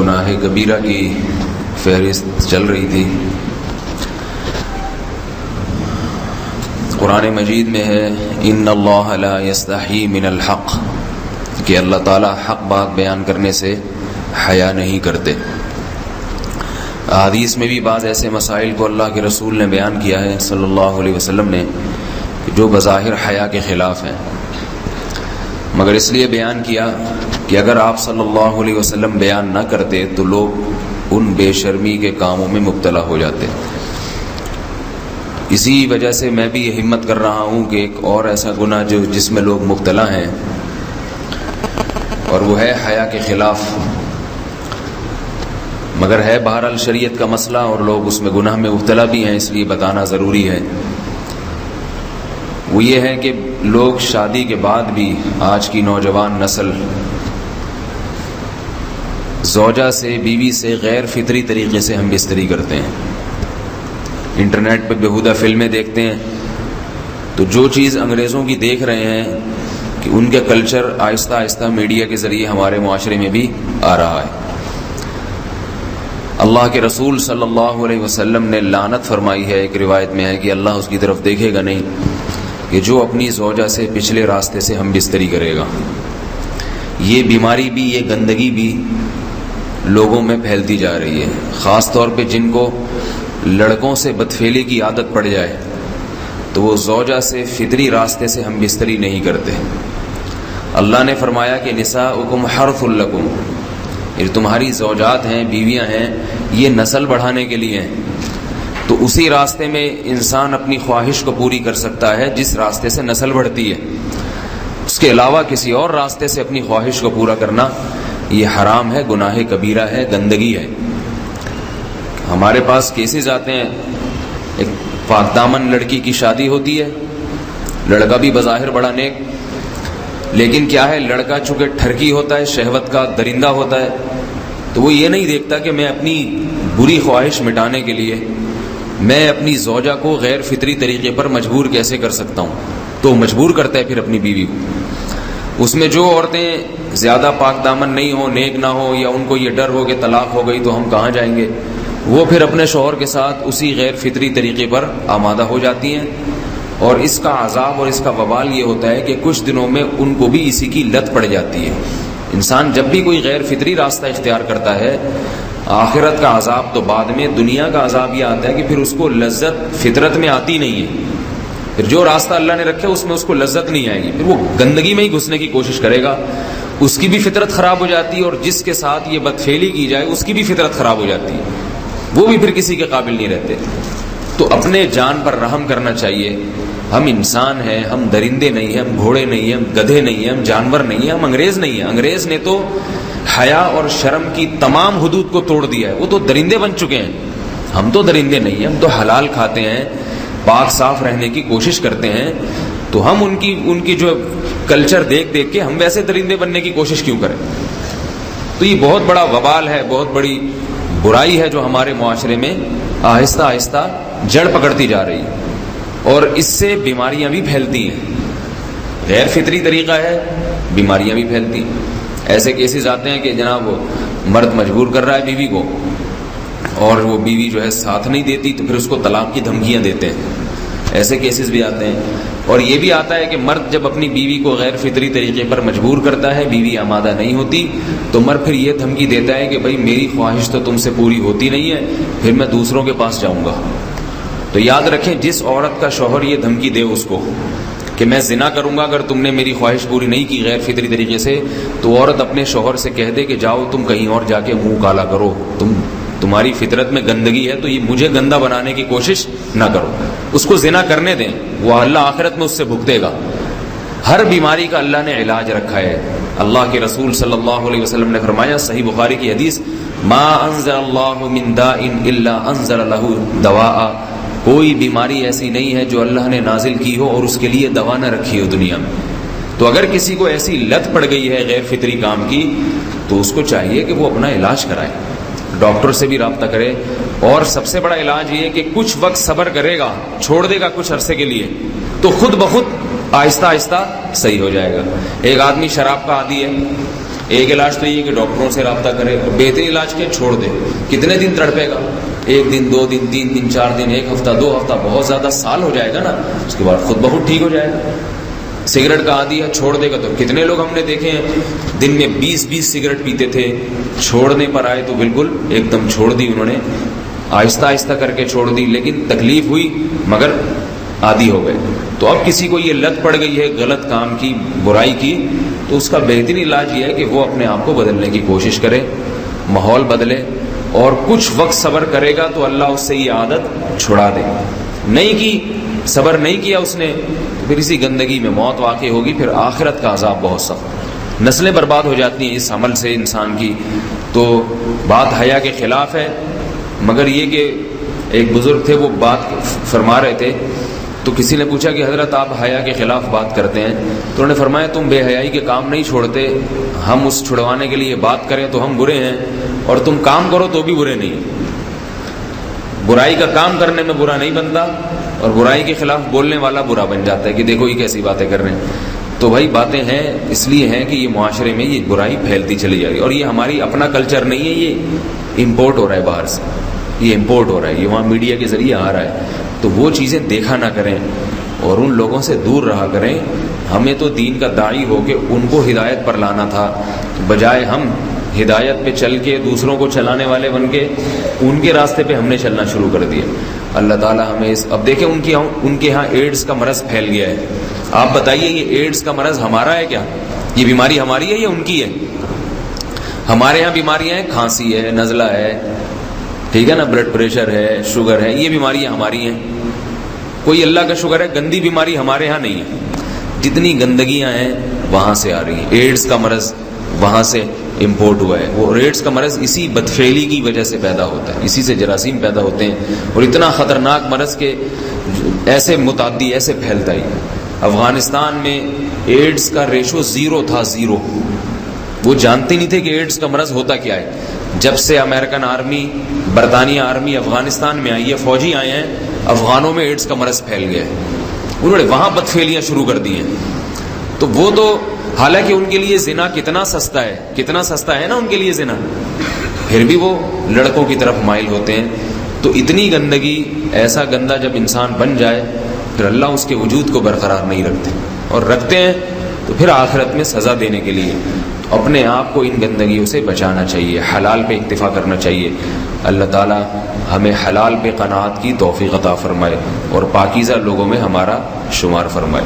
گناہ کبیرہ کی فہرست چل رہی تھی. قرآن مجید میں ہے ان اللہ لا یستحی من الحق، کہ اللہ تعالیٰ حق بات بیان کرنے سے حیا نہیں کرتے. حدیث میں بھی بعض ایسے مسائل کو اللہ کے رسول نے بیان کیا ہے صلی اللہ علیہ وسلم نے جو بظاہر حیا کے خلاف ہیں، مگر اس لیے بیان کیا کہ اگر آپ صلی اللہ علیہ وسلم بیان نہ کرتے تو لوگ ان بے شرمی کے کاموں میں مبتلا ہو جاتے. اسی وجہ سے میں بھی یہ ہمت کر رہا ہوں کہ ایک اور ایسا گناہ جس میں لوگ مبتلا ہیں، اور وہ ہے حیا کے خلاف، مگر ہے بہرحال شریعت کا مسئلہ اور لوگ اس میں گناہ میں مبتلا بھی ہیں، اس لیے بتانا ضروری ہے. وہ یہ ہے کہ لوگ شادی کے بعد بھی، آج کی نوجوان نسل زوجہ سے، بیوی سے غیر فطری طریقے سے ہم بستری کرتے ہیں. انٹرنیٹ پہ بیہودہ فلمیں دیکھتے ہیں، تو جو چیز انگریزوں کی دیکھ رہے ہیں کہ ان کے کلچر آہستہ آہستہ میڈیا کے ذریعے ہمارے معاشرے میں بھی آ رہا ہے. اللہ کے رسول صلی اللہ علیہ وسلم نے لعنت فرمائی ہے، ایک روایت میں ہے کہ اللہ اس کی طرف دیکھے گا نہیں کہ جو اپنی زوجہ سے پچھلے راستے سے ہم بستری کرے گا. یہ بیماری بھی، یہ گندگی بھی لوگوں میں پھیلتی جا رہی ہے، خاص طور پہ جن کو لڑکوں سے بدفعلی کی عادت پڑ جائے تو وہ زوجہ سے فطری راستے سے ہم بستری نہیں کرتے. اللہ نے فرمایا کہ نساؤکم حرث لکم، یہ تمہاری زوجات ہیں، بیویاں ہیں، یہ نسل بڑھانے کے لیے ہیں. تو اسی راستے میں انسان اپنی خواہش کو پوری کر سکتا ہے جس راستے سے نسل بڑھتی ہے. اس کے علاوہ کسی اور راستے سے اپنی خواہش کو پورا کرنا یہ حرام ہے، گناہ کبیرہ ہے، گندگی ہے. ہمارے پاس کیسز آتے ہیں، ایک پاک دامن لڑکی کی شادی ہوتی ہے، لڑکا بھی بظاہر بڑا نیک، لیکن کیا ہے، لڑکا چونکہ ٹھرکی ہوتا ہے، شہوت کا درندہ ہوتا ہے، تو وہ یہ نہیں دیکھتا کہ میں اپنی بری خواہش مٹانے کے لیے میں اپنی زوجہ کو غیر فطری طریقے پر مجبور کیسے کر سکتا ہوں. تو مجبور کرتا ہے پھر اپنی بیوی کو. اس میں جو عورتیں زیادہ پاک دامن نہیں ہوں، نیک نہ ہوں، یا ان کو یہ ڈر ہو کہ طلاق ہو گئی تو ہم کہاں جائیں گے، وہ پھر اپنے شوہر کے ساتھ اسی غیر فطری طریقے پر آمادہ ہو جاتی ہیں. اور اس کا عذاب اور اس کا وبال یہ ہوتا ہے کہ کچھ دنوں میں ان کو بھی اسی کی لت پڑ جاتی ہے. انسان جب بھی کوئی غیر فطری راستہ اختیار کرتا ہے، آخرت کا عذاب تو بعد میں، دنیا کا عذاب یہ آتا ہے کہ پھر اس کو لذت فطرت میں آتی نہیں ہے. پھر جو راستہ اللہ نے رکھے اس میں اس کو لذت نہیں آئے گی، پھر وہ گندگی میں ہی گھسنے کی کوشش کرے گا. اس کی بھی فطرت خراب ہو جاتی ہے، اور جس کے ساتھ یہ بدفعلی کی جائے اس کی بھی فطرت خراب ہو جاتی ہے، وہ بھی پھر کسی کے قابل نہیں رہتے. تو اپنے جان پر رحم کرنا چاہیے. ہم انسان ہیں، ہم درندے نہیں ہیں، ہم گھوڑے نہیں ہیں، ہم گدھے نہیں ہیں، ہم جانور نہیں ہیں، ہم انگریز نہیں ہیں. انگریز نے تو حیا اور شرم کی تمام حدود کو توڑ دیا ہے، وہ تو درندے بن چکے ہیں. ہم تو درندے نہیں ہیں، ہم تو حلال کھاتے ہیں، پاک صاف رہنے کی کوشش کرتے ہیں. تو ہم ان کی جو کلچر دیکھ دیکھ کے ہم ویسے درندے بننے کی کوشش کیوں کریں. تو یہ بہت بڑا وبال ہے، بہت بڑی برائی ہے جو ہمارے معاشرے میں آہستہ آہستہ جڑ پکڑتی جا رہی ہے، اور اس سے بیماریاں بھی پھیلتی ہیں. غیر فطری طریقہ ہے، بیماریاں بھی پھیلتی ہیں. ایسے کیسز آتے ہیں کہ جناب وہ مرد مجبور کر رہا ہے بیوی کو، اور وہ بیوی جو ہے ساتھ نہیں دیتی تو پھر اس کو طلاق کی دھمکیاں دیتے ہیں. ایسے کیسز بھی آتے ہیں. اور یہ بھی آتا ہے کہ مرد جب اپنی بیوی کو غیر فطری طریقے پر مجبور کرتا ہے، بیوی آمادہ نہیں ہوتی، تو مرد پھر یہ دھمکی دیتا ہے کہ بھائی میری خواہش تو تم سے پوری ہوتی نہیں ہے، پھر میں دوسروں کے پاس جاؤں گا. تو یاد رکھیں، جس عورت کا شوہر یہ دھمکی دے اس کو کہ میں زنا کروں گا اگر تم نے میری خواہش پوری نہیں کی غیر فطری طریقے سے، تو عورت اپنے شوہر سے کہہ دے کہ جاؤ تم کہیں اور جا کے منہ کالا کرو، تمہاری فطرت میں گندگی ہے تو یہ مجھے گندا بنانے کی کوشش نہ کرو. اس کو زنا کرنے دیں، وہ اللہ آخرت میں اس سے بھگتے گا. ہر بیماری کا اللہ نے علاج رکھا ہے. اللہ کے رسول صلی اللہ علیہ وسلم نے فرمایا، صحیح بخاری کی حدیث، ما انزل اللہ من داء الا انزل له دواء، کوئی بیماری ایسی نہیں ہے جو اللہ نے نازل کی ہو اور اس کے لیے دوا نہ رکھی ہو دنیا میں. تو اگر کسی کو ایسی لت پڑ گئی ہے غیر فطری کام کی تو اس کو چاہیے کہ وہ اپنا علاج کرائے، ڈاکٹر سے بھی رابطہ کرے. اور سب سے بڑا علاج یہ کہ کچھ وقت صبر کرے گا، چھوڑ دے گا کچھ عرصے کے لیے، تو خود بخود آہستہ آہستہ صحیح ہو جائے گا. ایک آدمی شراب کا عادی ہے، ایک علاج تو یہ کہ ڈاکٹروں سے رابطہ کرے، اور بہترین علاج کیا؟ چھوڑ دے۔ کتنے دن تڑپے گا؟ 1 دن 2 دن 3 دن 4 دن 1 ہفتہ 2 ہفتہ، بہت زیادہ سال ہو جائے گا نا، اس کے بعد خود بہت ٹھیک ہو جائے گا۔ سگریٹ کا عادی ہے، چھوڑ دے گا تو کتنے لوگ ہم نے دیکھے ہیں دن میں 20 سگریٹ پیتے تھے، چھوڑنے پر آئے تو بالکل ایک دم چھوڑ دی انہوں نے، آہستہ آہستہ کر کے چھوڑ دی، لیکن تکلیف ہوئی مگر عادی ہو گئے۔ تو اب کسی کو یہ لت پڑ گئی ہے غلط کام کی، برائی کی، تو اس کا بہترین علاج یہ ہے کہ وہ اپنے آپ کو بدلنے کی کوشش کرے، ماحول بدلے، اور کچھ وقت صبر کرے گا تو اللہ اس سے یہ عادت چھڑا دے۔ نہیں کی، صبر نہیں کیا اس نے، تو پھر اسی گندگی میں موت واقع ہوگی، پھر آخرت کا عذاب بہت سخت، نسلیں برباد ہو جاتی ہیں اس عمل سے انسان کی۔ تو بات حیا کے خلاف ہے، مگر یہ کہ ایک بزرگ تھے وہ بات فرما رہے تھے، تو کسی نے پوچھا کہ حضرت آپ حیا کے خلاف بات کرتے ہیں، تو انہوں نے فرمایا تم بے حیائی کے کام نہیں چھوڑتے، ہم اس چھڑوانے کے لیے بات کریں تو ہم برے ہیں، اور تم کام کرو تو بھی برے نہیں۔ برائی کا کام کرنے میں برا نہیں بنتا، اور برائی کے خلاف بولنے والا برا بن جاتا ہے کہ دیکھو یہ کیسی باتیں کر رہے ہیں۔ تو بھائی باتیں ہیں اس لیے ہیں کہ یہ معاشرے میں یہ برائی پھیلتی چلی جا رہی ہے، اور یہ ہماری اپنا کلچر نہیں ہے، یہ امپورٹ ہو رہا ہے باہر سے، یہ امپورٹ ہو رہا ہے، یہ وہاں میڈیا کے ذریعے آ رہا ہے۔ تو وہ چیزیں دیکھا نہ کریں اور ان لوگوں سے دور رہا کریں۔ ہمیں تو دین کا داعی ہو کے ان کو ہدایت پر لانا تھا، بجائے ہم ہدایت پہ چل کے دوسروں کو چلانے والے بن کے ان کے راستے پہ ہم نے چلنا شروع کر دیا۔ اللہ تعالیٰ ہمیں اب دیکھیں ان کے ہاں ایڈز کا مرض پھیل گیا ہے۔ آپ بتائیے یہ ایڈز کا مرض ہمارا ہے کیا؟ یہ بیماری ہماری ہے یا ان کی ہے؟ ہمارے ہاں بیماریاں ہیں، کھانسی ہے، نزلہ ہے، ٹھیک ہے نا، بلڈ پریشر ہے، شوگر ہے، یہ بیماریاں ہماری ہیں۔ کوئی اللہ کا شکر ہے گندی بیماری ہمارے ہاں نہیں ہے۔ جتنی گندگیاں ہیں وہاں سے آ رہی ہیں، ایڈز کا مرض وہاں سے امپورٹ ہوا ہے۔ وہ ایڈز کا مرض اسی بدفعلی کی وجہ سے پیدا ہوتا ہے، اسی سے جراثیم پیدا ہوتے ہیں، اور اتنا خطرناک مرض کہ ایسے متعدی ایسے پھیلتا ہی۔ افغانستان میں ایڈز کا ریشو 0 تھا، 0۔ وہ جانتے نہیں تھے کہ ایڈز کا مرض ہوتا کیا ہے۔ جب سے امریکن آرمی، برطانیہ آرمی افغانستان میں آئی ہے، فوجی آئے ہیں، افغانوں میں ایڈز کا مرض پھیل گیا ہے، انہوں نے وہاں بدفعلیاں شروع کر دی ہیں۔ تو وہ تو حالانکہ ان کے لیے زنا کتنا سستا ہے، کتنا سستا ہے نا ان کے لیے زنا، پھر بھی وہ لڑکوں کی طرف مائل ہوتے ہیں۔ تو اتنی گندگی، ایسا گندا جب انسان بن جائے پھر اللہ اس کے وجود کو برقرار نہیں رکھتے، اور رکھتے ہیں تو پھر آخرت میں سزا دینے کے لیے۔ اپنے آپ کو ان گندگیوں سے بچانا چاہیے، حلال پہ اکتفا کرنا چاہیے۔ اللہ تعالیٰ ہمیں حلال پہ قناعت کی توفیق عطا فرمائے اور پاکیزہ لوگوں میں ہمارا شمار فرمائے۔